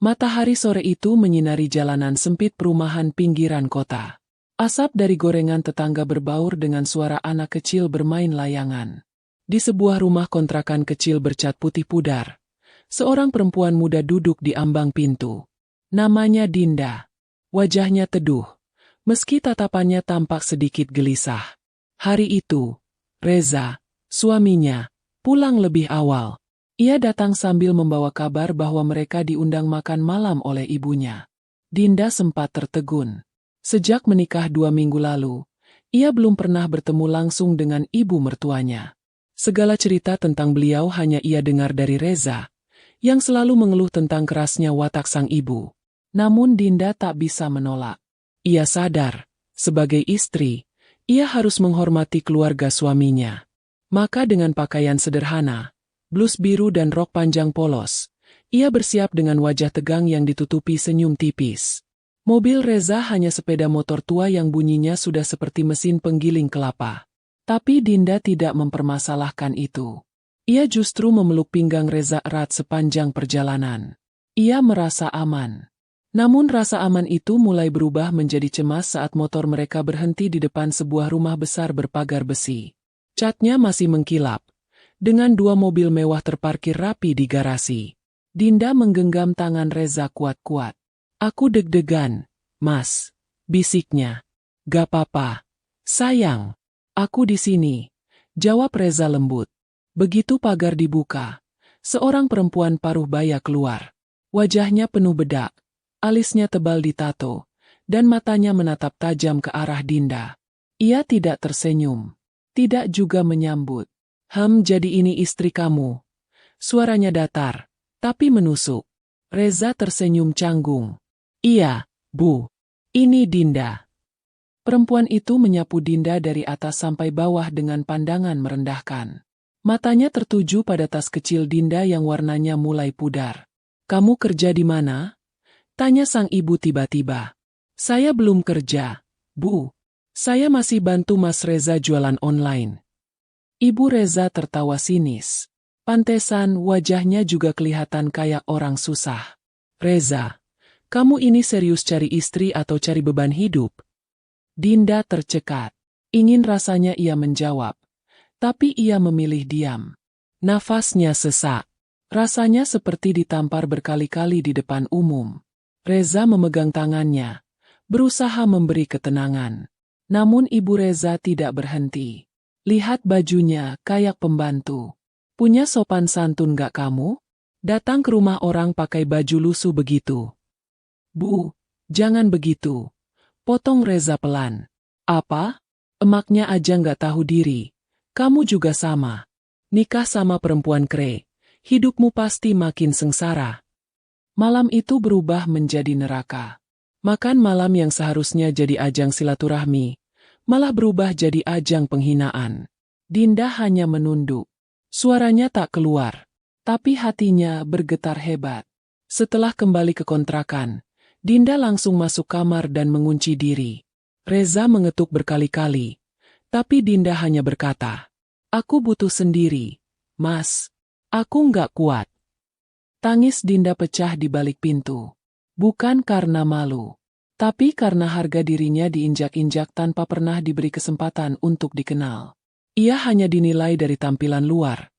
Matahari sore itu menyinari jalanan sempit perumahan pinggiran kota. Asap dari gorengan tetangga berbaur dengan suara anak kecil bermain layangan. Di sebuah rumah kontrakan kecil bercat putih pudar, seorang perempuan muda duduk di ambang pintu. Namanya Dinda. Wajahnya teduh, meski tatapannya tampak sedikit gelisah. Hari itu, Reza, suaminya, pulang lebih awal. Ia datang sambil membawa kabar bahwa mereka diundang makan malam oleh ibunya. Dinda sempat tertegun. Sejak menikah 2 minggu lalu, ia belum pernah bertemu langsung dengan ibu mertuanya. Segala cerita tentang beliau hanya ia dengar dari Reza, yang selalu mengeluh tentang kerasnya watak sang ibu. Namun Dinda tak bisa menolak. Ia sadar, sebagai istri, ia harus menghormati keluarga suaminya. Maka dengan pakaian sederhana, blus biru dan rok panjang polos, ia bersiap dengan wajah tegang yang ditutupi senyum tipis. Mobil Reza hanya sepeda motor tua yang bunyinya sudah seperti mesin penggiling kelapa. Tapi Dinda tidak mempermasalahkan itu. Ia justru memeluk pinggang Reza erat sepanjang perjalanan. Ia merasa aman. Namun rasa aman itu mulai berubah menjadi cemas saat motor mereka berhenti di depan sebuah rumah besar berpagar besi. Catnya masih mengkilap, dengan 2 mobil mewah terparkir rapi di garasi. Dinda menggenggam tangan Reza kuat-kuat. "Aku deg-degan, Mas," bisiknya. "Gak apa-apa, sayang. Aku di sini," jawab Reza lembut. Begitu pagar dibuka, seorang perempuan paruh baya keluar. Wajahnya penuh bedak. Alisnya tebal ditato, dan matanya menatap tajam ke arah Dinda. Ia tidak tersenyum, tidak juga menyambut. Jadi ini istri kamu." Suaranya datar, tapi menusuk. Reza tersenyum canggung. "Iya, Bu. Ini Dinda." Perempuan itu menyapu Dinda dari atas sampai bawah dengan pandangan merendahkan. Matanya tertuju pada tas kecil Dinda yang warnanya mulai pudar. "Kamu kerja di mana?" tanya sang ibu tiba-tiba. "Saya belum kerja, Bu. Saya masih bantu Mas Reza jualan online." Ibu Reza tertawa sinis. Pantesan wajahnya juga kelihatan kayak orang susah. "Reza, kamu ini serius cari istri atau cari beban hidup?" Dinda tercekat. Ingin rasanya ia menjawab, tapi ia memilih diam. Nafasnya sesak. Rasanya seperti ditampar berkali-kali di depan umum. Reza memegang tangannya, berusaha memberi ketenangan. Namun ibu Reza tidak berhenti. "Lihat bajunya, kayak pembantu. Punya sopan santun gak kamu? Datang ke rumah orang pakai baju lusuh begitu." "Bu, jangan begitu," potong Reza pelan. "Apa? Emaknya aja gak tahu diri. Kamu juga sama. Nikah sama perempuan kere. Hidupmu pasti makin sengsara." Malam itu berubah menjadi neraka. Makan malam yang seharusnya jadi ajang silaturahmi, malah berubah jadi ajang penghinaan. Dinda hanya menunduk. Suaranya tak keluar, tapi hatinya bergetar hebat. Setelah kembali ke kontrakan, Dinda langsung masuk kamar dan mengunci diri. Reza mengetuk berkali-kali, tapi Dinda hanya berkata, "Aku butuh sendiri, Mas. Aku nggak kuat." Tangis Dinda pecah di balik pintu. Bukan karena malu, tapi karena harga dirinya diinjak-injak tanpa pernah diberi kesempatan untuk dikenal. Ia hanya dinilai dari tampilan luar,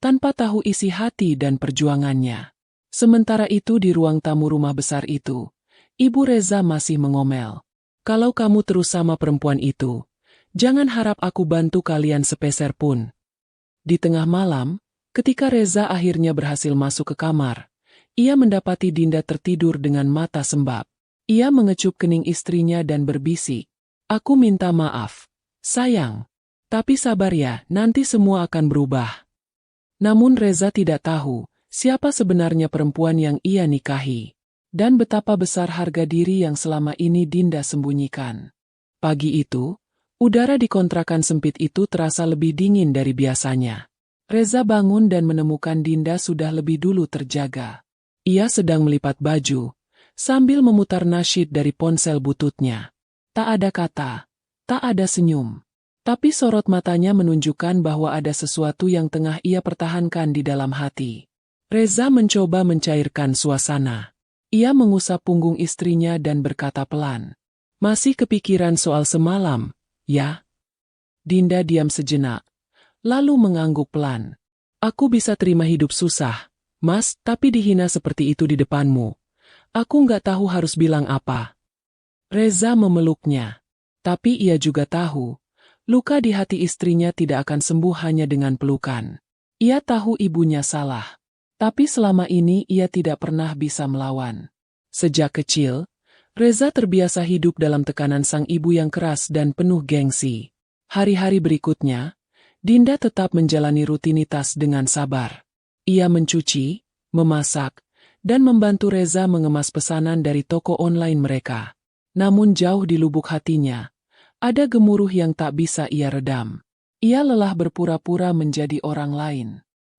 tanpa tahu isi hati dan perjuangannya. Sementara itu di ruang tamu rumah besar itu, Ibu Reza masih mengomel. "Kalau kamu terus sama perempuan itu, jangan harap aku bantu kalian sepeser pun." Di tengah malam, ketika Reza akhirnya berhasil masuk ke kamar, ia mendapati Dinda tertidur dengan mata sembab. Ia mengecup kening istrinya dan berbisik, "Aku minta maaf, sayang. Tapi sabar ya, nanti semua akan berubah." Namun Reza tidak tahu siapa sebenarnya perempuan yang ia nikahi, dan betapa besar harga diri yang selama ini Dinda sembunyikan. Pagi itu, udara di kontrakan sempit itu terasa lebih dingin dari biasanya. Reza bangun dan menemukan Dinda sudah lebih dulu terjaga. Ia sedang melipat baju, sambil memutar nasyid dari ponsel bututnya. Tak ada kata, tak ada senyum. Tapi sorot matanya menunjukkan bahwa ada sesuatu yang tengah ia pertahankan di dalam hati. Reza mencoba mencairkan suasana. Ia mengusap punggung istrinya dan berkata pelan. Masih kepikiran soal semalam, ya? Dinda diam sejenak, lalu mengangguk pelan. Aku bisa terima hidup susah, Mas, tapi dihina seperti itu di depanmu. Aku nggak tahu harus bilang apa. Reza memeluknya. Tapi ia juga tahu, luka di hati istrinya tidak akan sembuh hanya dengan pelukan. Ia tahu ibunya salah. Tapi selama ini ia tidak pernah bisa melawan. Sejak kecil, Reza terbiasa hidup dalam tekanan sang ibu yang keras dan penuh gengsi. Hari-hari berikutnya, Dinda tetap menjalani rutinitas dengan sabar. Ia mencuci, memasak, dan membantu Reza mengemas pesanan dari toko online mereka. Namun jauh di lubuk hatinya, ada gemuruh yang tak bisa ia redam. Ia lelah berpura-pura menjadi orang lain.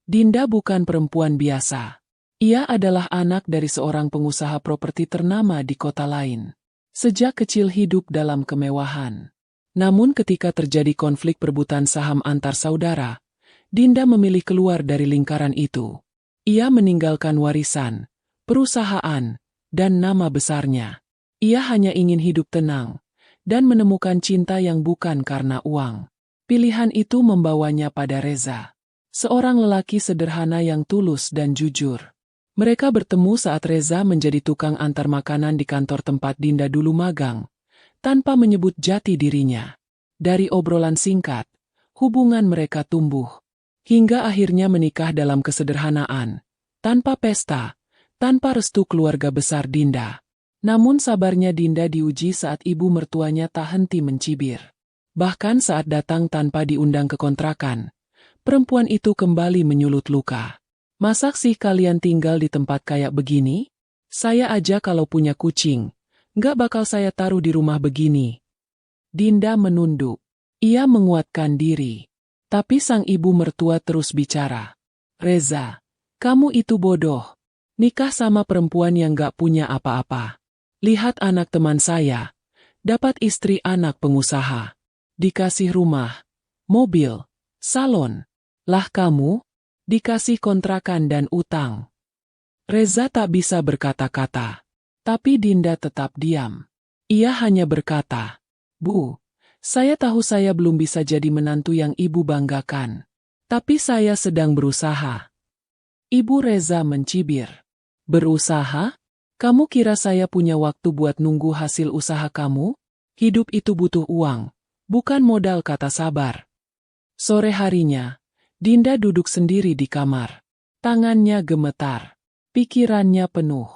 Dinda bukan perempuan biasa. Ia adalah anak dari seorang pengusaha properti ternama di kota lain. Sejak kecil hidup dalam kemewahan. Namun ketika terjadi konflik perebutan saham antar saudara, Dinda memilih keluar dari lingkaran itu. Ia meninggalkan warisan, perusahaan, dan nama besarnya. Ia hanya ingin hidup tenang, dan menemukan cinta yang bukan karena uang. Pilihan itu membawanya pada Reza. Seorang lelaki sederhana yang tulus dan jujur. Mereka bertemu saat Reza menjadi tukang antar makanan di kantor tempat Dinda dulu magang, tanpa menyebut jati dirinya. Dari obrolan singkat, hubungan mereka tumbuh, hingga akhirnya menikah dalam kesederhanaan, tanpa pesta, tanpa restu keluarga besar Dinda. Namun sabarnya Dinda diuji saat ibu mertuanya tak henti mencibir. Bahkan saat datang tanpa diundang ke kontrakan, perempuan itu kembali menyulut luka. Masak sih kalian tinggal di tempat kayak begini? Saya aja kalau punya kucing, nggak bakal saya taruh di rumah begini. Dinda menunduk. Ia menguatkan diri. Tapi sang ibu mertua terus bicara. Reza, kamu itu bodoh. Nikah sama perempuan yang nggak punya apa-apa. Lihat anak teman saya. Dapat istri anak pengusaha. Dikasih rumah, mobil, salon. Lah kamu, dikasih kontrakan dan utang. Reza tak bisa berkata-kata. Tapi Dinda tetap diam. Ia hanya berkata, Bu, saya tahu saya belum bisa jadi menantu yang ibu banggakan. Tapi saya sedang berusaha. Ibu Reza mencibir. Berusaha? Kamu kira saya punya waktu buat nunggu hasil usaha kamu? Hidup itu butuh uang, bukan modal kata sabar. Sore harinya, Dinda duduk sendiri di kamar. Tangannya gemetar, pikirannya penuh.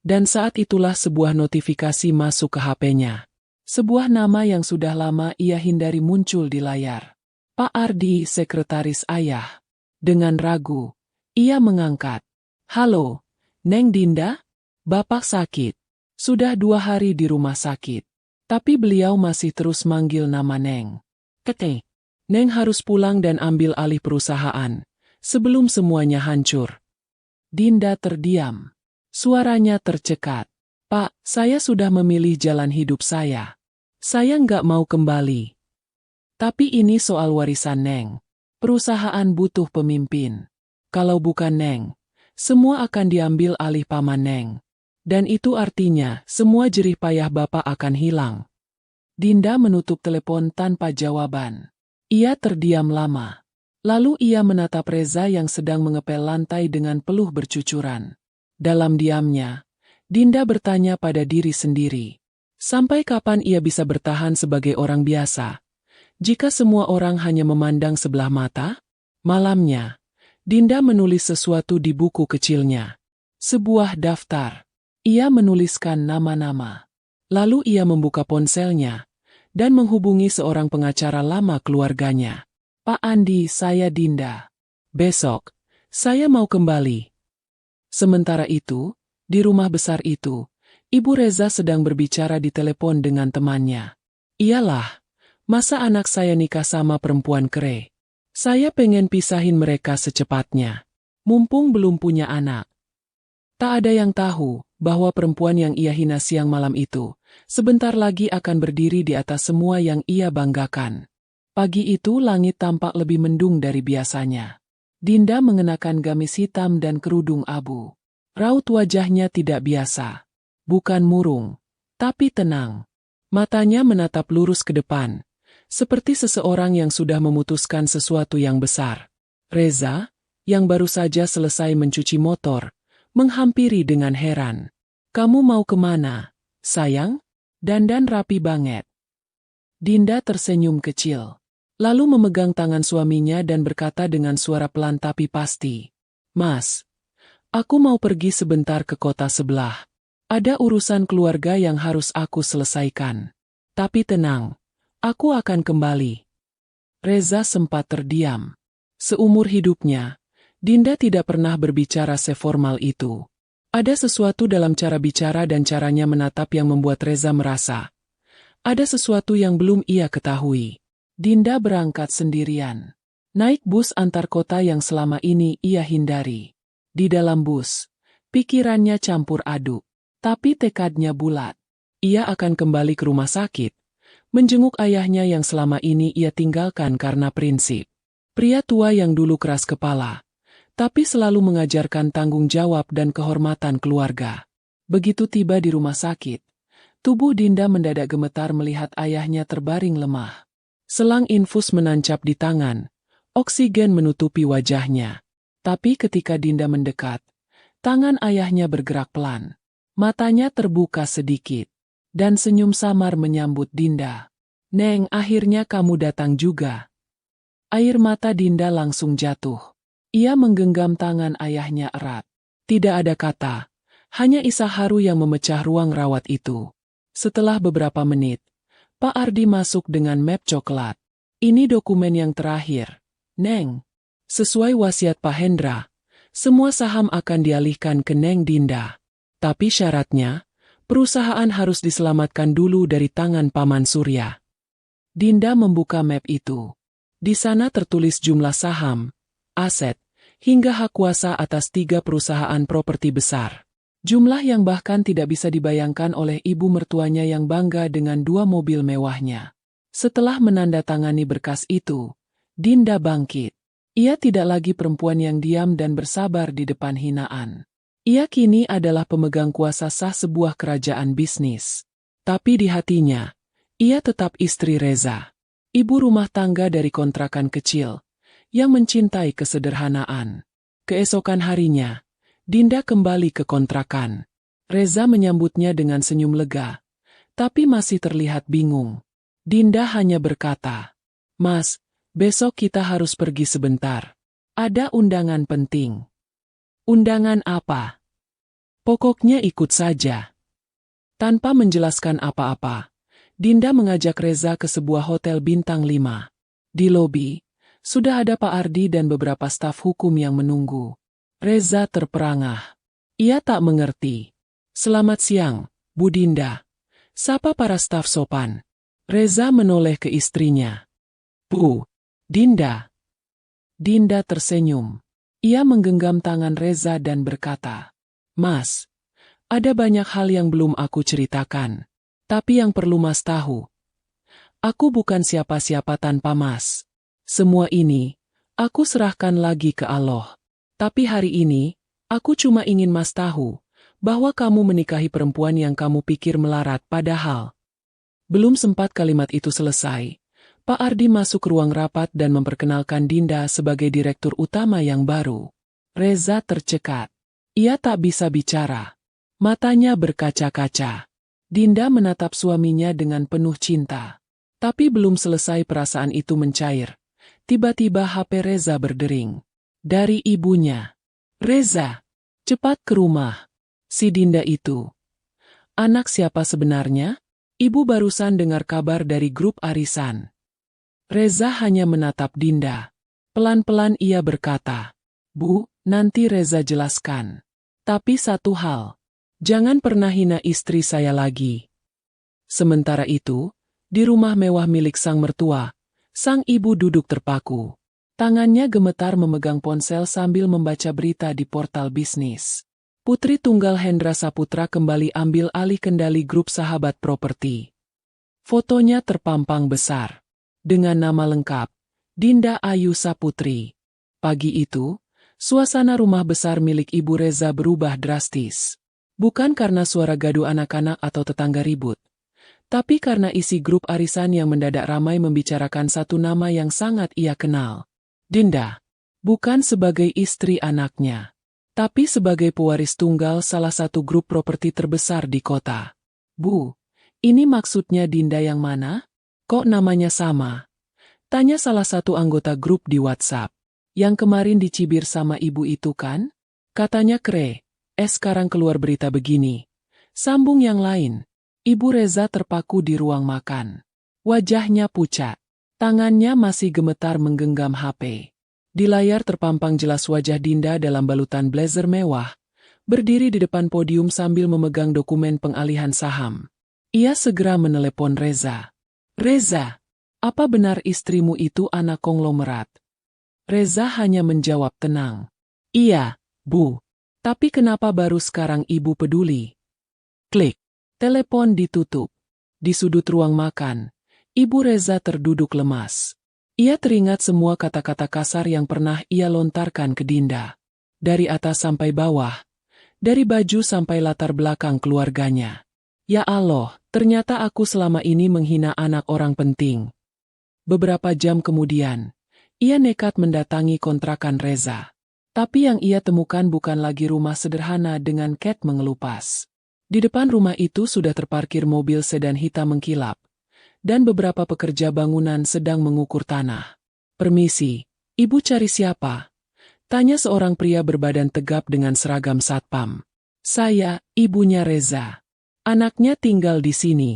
Dan saat itulah sebuah notifikasi masuk ke HP-nya. Sebuah nama yang sudah lama ia hindari muncul di layar. Pak Ardi, sekretaris ayah. Dengan ragu, ia mengangkat. Halo, Neng Dinda? Bapak sakit. Sudah 2 hari di rumah sakit. Tapi beliau masih terus manggil nama Neng. Kete. Neng harus pulang dan ambil alih perusahaan, sebelum semuanya hancur. Dinda terdiam. Suaranya tercekat. Pak, saya sudah memilih jalan hidup saya. Saya nggak mau kembali. Tapi ini soal warisan Neng. Perusahaan butuh pemimpin. Kalau bukan Neng, semua akan diambil alih paman Neng. Dan itu artinya semua jerih payah Bapak akan hilang. Dinda menutup telepon tanpa jawaban. Ia terdiam lama. Lalu ia menatap Reza yang sedang mengepel lantai dengan peluh bercucuran. Dalam diamnya, Dinda bertanya pada diri sendiri. Sampai kapan ia bisa bertahan sebagai orang biasa? Jika semua orang hanya memandang sebelah mata? Malamnya, Dinda menulis sesuatu di buku kecilnya. Sebuah daftar. Ia menuliskan nama-nama. Lalu ia membuka ponselnya dan menghubungi seorang pengacara lama keluarganya. Pak Andi, saya Dinda. Besok, saya mau kembali. Sementara itu, di rumah besar itu, Ibu Reza sedang berbicara di telepon dengan temannya. Iyalah, masa anak saya nikah sama perempuan kere? Saya pengen pisahin mereka secepatnya. Mumpung belum punya anak. Tak ada yang tahu bahwa perempuan yang ia hina siang malam itu sebentar lagi akan berdiri di atas semua yang ia banggakan. Pagi itu langit tampak lebih mendung dari biasanya. Dinda mengenakan gamis hitam dan kerudung abu. Raut wajahnya tidak biasa. Bukan murung, tapi tenang. Matanya menatap lurus ke depan, seperti seseorang yang sudah memutuskan sesuatu yang besar. Reza, yang baru saja selesai mencuci motor, menghampiri dengan heran. "Kamu mau kemana, sayang? Dandan rapi banget." Dinda tersenyum kecil, lalu memegang tangan suaminya dan berkata dengan suara pelan tapi pasti, "Mas, aku mau pergi sebentar ke kota sebelah. Ada urusan keluarga yang harus aku selesaikan. Tapi tenang, aku akan kembali." Reza sempat terdiam. Seumur hidupnya, Dinda tidak pernah berbicara seformal itu. Ada sesuatu dalam cara bicara dan caranya menatap yang membuat Reza merasa ada sesuatu yang belum ia ketahui. Dinda berangkat sendirian, naik bus antar kota yang selama ini ia hindari. Di dalam bus, pikirannya campur aduk, tapi tekadnya bulat. Ia akan kembali ke rumah sakit, menjenguk ayahnya yang selama ini ia tinggalkan karena prinsip. Pria tua yang dulu keras kepala, tapi selalu mengajarkan tanggung jawab dan kehormatan keluarga. Begitu tiba di rumah sakit, tubuh Dinda mendadak gemetar melihat ayahnya terbaring lemah. Selang infus menancap di tangan, oksigen menutupi wajahnya. Tapi ketika Dinda mendekat, tangan ayahnya bergerak pelan. Matanya terbuka sedikit, dan senyum samar menyambut Dinda. "Neng, akhirnya kamu datang juga." Air mata Dinda langsung jatuh. Ia menggenggam tangan ayahnya erat. Tidak ada kata, hanya isah haru yang memecah ruang rawat itu. Setelah beberapa menit, Pak Ardi masuk dengan map coklat. "Ini dokumen yang terakhir, Neng. Sesuai wasiat Pak Hendra, semua saham akan dialihkan ke Neng Dinda. Tapi syaratnya, perusahaan harus diselamatkan dulu dari tangan Paman Surya." Dinda membuka map itu. Di sana tertulis jumlah saham, aset, hingga hak kuasa atas 3 perusahaan properti besar. Jumlah yang bahkan tidak bisa dibayangkan oleh ibu mertuanya yang bangga dengan 2 mobil mewahnya. Setelah menandatangani berkas itu, Dinda bangkit. Ia tidak lagi perempuan yang diam dan bersabar di depan hinaan. Ia kini adalah pemegang kuasa sah sebuah kerajaan bisnis. Tapi di hatinya, ia tetap istri Reza. Ibu rumah tangga dari kontrakan kecil, yang mencintai kesederhanaan. Keesokan harinya, Dinda kembali ke kontrakan. Reza menyambutnya dengan senyum lega, tapi masih terlihat bingung. Dinda hanya berkata, "Mas, besok kita harus pergi sebentar. Ada undangan penting." "Undangan apa?" "Pokoknya ikut saja." Tanpa menjelaskan apa-apa, Dinda mengajak Reza ke sebuah hotel bintang 5. Di lobi, sudah ada Pak Ardi dan beberapa staf hukum yang menunggu. Reza terperangah. Ia tak mengerti. "Selamat siang, Bu Dinda," sapa para staf sopan. Reza menoleh ke istrinya. "Bu Dinda." Dinda tersenyum. Ia menggenggam tangan Reza dan berkata, "Mas, ada banyak hal yang belum aku ceritakan. Tapi yang perlu Mas tahu, aku bukan siapa-siapa tanpa Mas. Semua ini, aku serahkan lagi ke Allah. Tapi hari ini, aku cuma ingin Mas tahu, bahwa kamu menikahi perempuan yang kamu pikir melarat padahal." Belum sempat kalimat itu selesai, Pak Ardi masuk ke ruang rapat dan memperkenalkan Dinda sebagai direktur utama yang baru. Reza tercekat. Ia tak bisa bicara. Matanya berkaca-kaca. Dinda menatap suaminya dengan penuh cinta. Tapi belum selesai perasaan itu mencair. Tiba-tiba HP Reza berdering. Dari ibunya. "Reza, cepat ke rumah. Si Dinda itu. Anak siapa sebenarnya? Ibu barusan dengar kabar dari grup arisan." Reza hanya menatap Dinda. Pelan-pelan ia berkata, "Bu, nanti Reza jelaskan. Tapi satu hal, jangan pernah hina istri saya lagi." Sementara itu, di rumah mewah milik sang mertua, sang ibu duduk terpaku. Tangannya gemetar memegang ponsel sambil membaca berita di portal bisnis. Putri tunggal Hendra Saputra kembali ambil alih kendali grup Sahabat Properti. Fotonya terpampang besar. Dengan nama lengkap, Dinda Ayu Saputri. Pagi itu, Suasana rumah besar milik Ibu Reza berubah drastis. Bukan karena suara gaduh anak-anak atau tetangga ribut, tapi karena isi grup arisan yang mendadak ramai membicarakan satu nama yang sangat ia kenal. Dinda. Bukan sebagai istri anaknya, tapi sebagai pewaris tunggal salah satu grup properti terbesar di kota. Bu, ini maksudnya Dinda yang mana? Kok namanya sama? Tanya salah satu anggota grup di WhatsApp. Yang kemarin dicibir sama ibu itu kan? Katanya kre. Sekarang keluar berita begini. Sambung yang lain. Ibu Reza terpaku di ruang makan. Wajahnya pucat. Tangannya masih gemetar menggenggam HP. Di layar terpampang jelas wajah Dinda dalam balutan blazer mewah, berdiri di depan podium sambil memegang dokumen pengalihan saham. Ia segera menelepon Reza. Reza, apa benar istrimu itu anak konglomerat? Reza hanya menjawab tenang. Iya, Bu. Tapi kenapa baru sekarang ibu peduli? Klik. Telepon ditutup. Di sudut ruang makan, Ibu Reza terduduk lemas. Ia teringat semua kata-kata kasar yang pernah ia lontarkan ke Dinda. Dari atas sampai bawah. Dari baju sampai latar belakang keluarganya. Ya Allah, ternyata aku selama ini menghina anak orang penting. Beberapa jam kemudian, ia nekat mendatangi kontrakan Reza. Tapi yang ia temukan bukan lagi rumah sederhana dengan cat mengelupas. Di depan rumah itu sudah terparkir mobil sedan hitam mengkilap, dan beberapa pekerja bangunan sedang mengukur tanah. Permisi, ibu cari siapa? Tanya seorang pria berbadan tegap dengan seragam satpam. Saya, ibunya Reza. Anaknya tinggal di sini.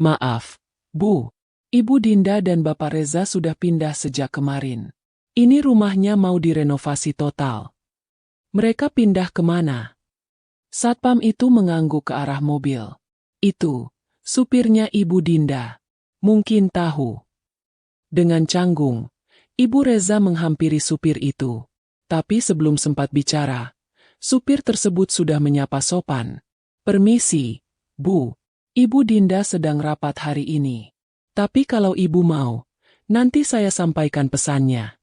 Maaf, Bu. Ibu Dinda dan Bapak Reza sudah pindah sejak kemarin. Ini rumahnya mau direnovasi total. Mereka pindah kemana? Satpam itu mengangguk ke arah mobil. Itu, supirnya Ibu Dinda. Mungkin tahu. Dengan canggung, Ibu Reza menghampiri supir itu. Tapi sebelum sempat bicara, supir tersebut sudah menyapa sopan. Permisi, Bu. Ibu Dinda sedang rapat hari ini. Tapi kalau ibu mau, nanti saya sampaikan pesannya.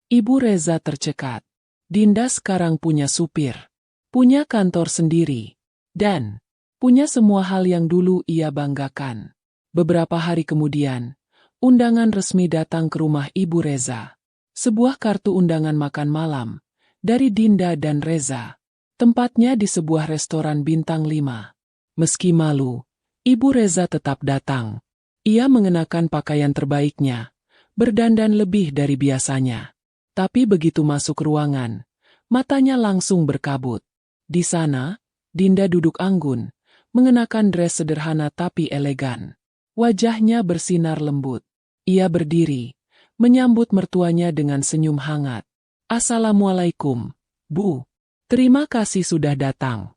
Ibu Reza tercekat. Dinda sekarang punya supir, punya kantor sendiri, dan punya semua hal yang dulu ia banggakan. Beberapa hari kemudian, undangan resmi datang ke rumah Ibu Reza. Sebuah kartu undangan makan malam dari Dinda dan Reza. Tempatnya di sebuah restoran bintang 5. Meski malu, Ibu Reza tetap datang. Ia mengenakan pakaian terbaiknya, berdandan lebih dari biasanya. Tapi begitu masuk ruangan, matanya langsung berkabut. Di sana, Dinda duduk anggun, mengenakan dress sederhana tapi elegan. Wajahnya bersinar lembut. Ia berdiri, menyambut mertuanya dengan senyum hangat. Assalamualaikum, Bu. Terima kasih sudah datang.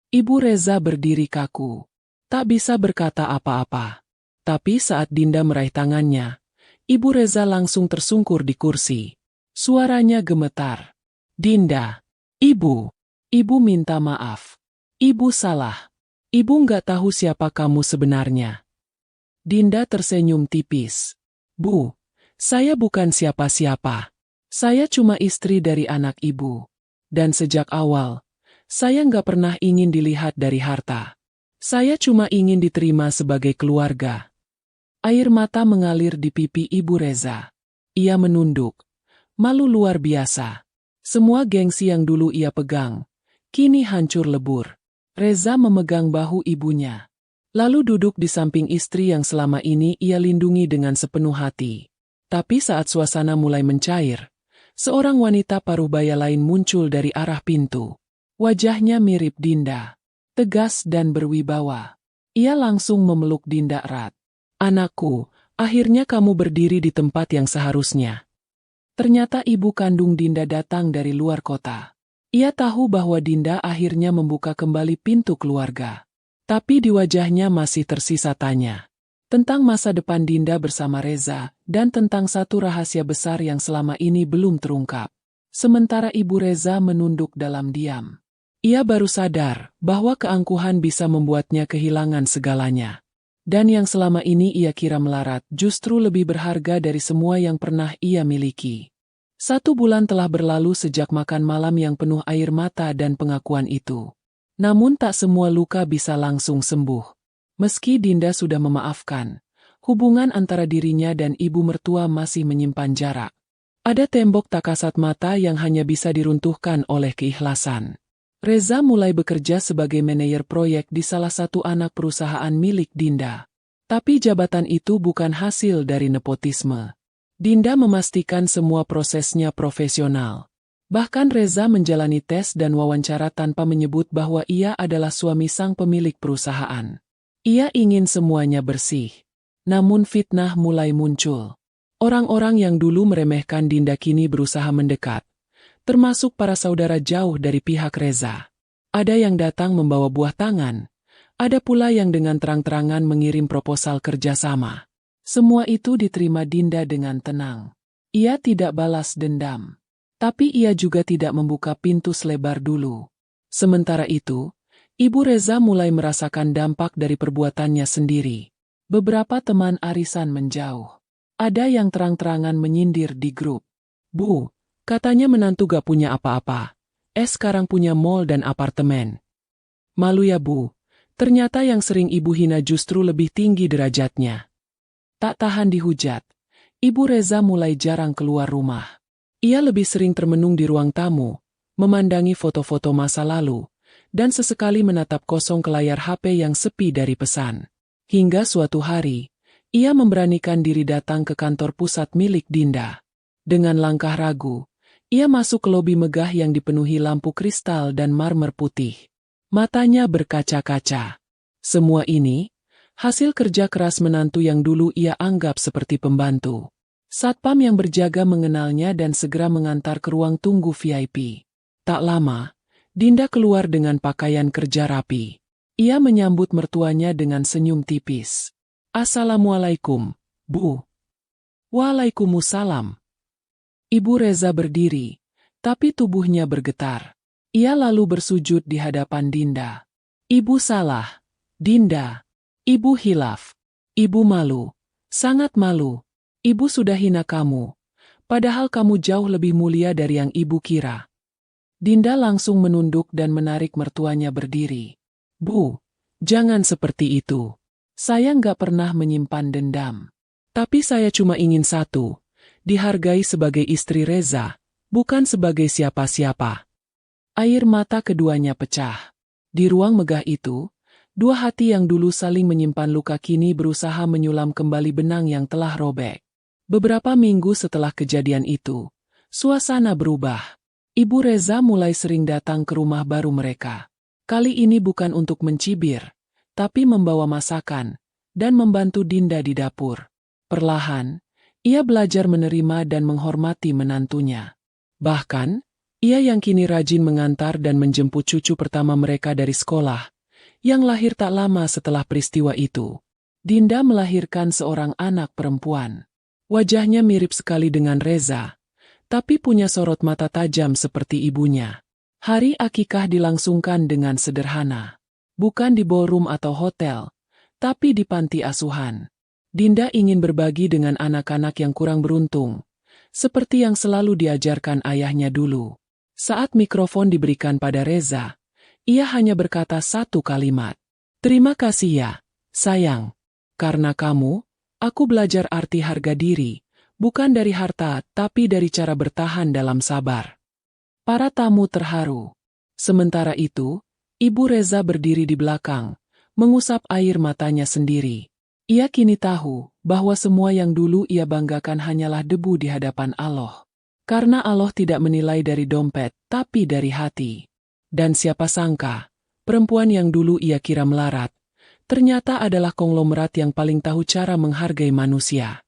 Ibu Reza berdiri kaku, tak bisa berkata apa-apa. Tapi saat Dinda meraih tangannya, Ibu Reza langsung tersungkur di kursi. Suaranya gemetar. Dinda, Ibu minta maaf. Ibu salah. Ibu nggak tahu siapa kamu sebenarnya. Dinda tersenyum tipis. Bu, saya bukan siapa-siapa. Saya cuma istri dari anak ibu. Dan sejak awal, saya nggak pernah ingin dilihat dari harta. Saya cuma ingin diterima sebagai keluarga. Air mata mengalir di pipi Ibu Reza. Ia menunduk. Malu luar biasa. Semua gengsi yang dulu ia pegang, kini hancur lebur. Reza memegang bahu ibunya. Lalu duduk di samping istri yang selama ini ia lindungi dengan sepenuh hati. Tapi saat suasana mulai mencair, seorang wanita paruh-baya lain muncul dari arah pintu. Wajahnya mirip Dinda, tegas dan berwibawa. Ia langsung memeluk Dinda erat. Anakku, akhirnya kamu berdiri di tempat yang seharusnya. Ternyata ibu kandung Dinda datang dari luar kota. Ia tahu bahwa Dinda akhirnya membuka kembali pintu keluarga. Tapi di wajahnya masih tersisa tanya. Tentang masa depan Dinda bersama Reza, dan tentang satu rahasia besar yang selama ini belum terungkap. Sementara Ibu Reza menunduk dalam diam. Ia baru sadar bahwa keangkuhan bisa membuatnya kehilangan segalanya. Dan yang selama ini ia kira melarat justru lebih berharga dari semua yang pernah ia miliki. 1 bulan telah berlalu sejak makan malam yang penuh air mata dan pengakuan itu. Namun tak semua luka bisa langsung sembuh. Meski Dinda sudah memaafkan, hubungan antara dirinya dan ibu mertua masih menyimpan jarak. Ada tembok tak kasat mata yang hanya bisa diruntuhkan oleh keikhlasan. Reza mulai bekerja sebagai manajer proyek di salah satu anak perusahaan milik Dinda. Tapi jabatan itu bukan hasil dari nepotisme. Dinda memastikan semua prosesnya profesional. Bahkan Reza menjalani tes dan wawancara tanpa menyebut bahwa ia adalah suami sang pemilik perusahaan. Ia ingin semuanya bersih. Namun fitnah mulai muncul. Orang-orang yang dulu meremehkan Dinda kini berusaha mendekat, termasuk para saudara jauh dari pihak Reza. Ada yang datang membawa buah tangan, ada pula yang dengan terang-terangan mengirim proposal kerjasama. Semua itu diterima Dinda dengan tenang. Ia tidak balas dendam. Tapi ia juga tidak membuka pintu selebar dulu. Sementara itu, Ibu Reza mulai merasakan dampak dari perbuatannya sendiri. Beberapa teman arisan menjauh. Ada yang terang-terangan menyindir di grup. "Bu, katanya menantu gak punya apa-apa. Sekarang punya mall dan apartemen. Malu ya Bu, ternyata yang sering ibu hina justru lebih tinggi derajatnya." Tak tahan dihujat, Ibu Reza mulai jarang keluar rumah. Ia lebih sering termenung di ruang tamu, memandangi foto-foto masa lalu, dan sesekali menatap kosong ke layar HP yang sepi dari pesan. Hingga suatu hari, ia memberanikan diri datang ke kantor pusat milik Dinda. Dengan langkah ragu, ia masuk ke lobi megah yang dipenuhi lampu kristal dan marmer putih. Matanya berkaca-kaca. Semua ini hasil kerja keras menantu yang dulu ia anggap seperti pembantu. Satpam yang berjaga mengenalnya dan segera mengantar ke ruang tunggu VIP. Tak lama, Dinda keluar dengan pakaian kerja rapi. Ia menyambut mertuanya dengan senyum tipis. "Assalamualaikum, Bu." "Waalaikumsalam." Ibu Reza berdiri, tapi tubuhnya bergetar. Ia lalu bersujud di hadapan Dinda. "Ibu salah, Dinda. Ibu hilaf. Ibu malu. Sangat malu. Ibu sudah hina kamu. Padahal kamu jauh lebih mulia dari yang ibu kira." Dinda langsung menunduk dan menarik mertuanya berdiri. "Bu, jangan seperti itu. Saya nggak pernah menyimpan dendam. Tapi saya cuma ingin satu, dihargai sebagai istri Reza, bukan sebagai siapa-siapa." Air mata keduanya pecah. Di ruang megah itu, dua hati yang dulu saling menyimpan luka kini berusaha menyulam kembali benang yang telah robek. Beberapa minggu setelah kejadian itu, suasana berubah. Ibu Reza mulai sering datang ke rumah baru mereka. Kali ini bukan untuk mencibir, tapi membawa masakan dan membantu Dinda di dapur. Perlahan, ia belajar menerima dan menghormati menantunya. Bahkan, ia yang kini rajin mengantar dan menjemput cucu pertama mereka dari sekolah, yang lahir tak lama setelah peristiwa itu. Dinda melahirkan seorang anak perempuan. Wajahnya mirip sekali dengan Reza, tapi punya sorot mata tajam seperti ibunya. Hari akikah dilangsungkan dengan sederhana. Bukan di ballroom atau hotel, tapi di panti asuhan. Dinda ingin berbagi dengan anak-anak yang kurang beruntung, seperti yang selalu diajarkan ayahnya dulu. Saat mikrofon diberikan pada Reza, ia hanya berkata satu kalimat. "Terima kasih ya, sayang. Karena kamu, aku belajar arti harga diri, bukan dari harta tapi dari cara bertahan dalam sabar." Para tamu terharu. Sementara itu, Ibu Reza berdiri di belakang, mengusap air matanya sendiri. Ia kini tahu bahwa semua yang dulu ia banggakan hanyalah debu di hadapan Allah. Karena Allah tidak menilai dari dompet, tapi dari hati. Dan siapa sangka, perempuan yang dulu ia kira melarat, ternyata adalah konglomerat yang paling tahu cara menghargai manusia.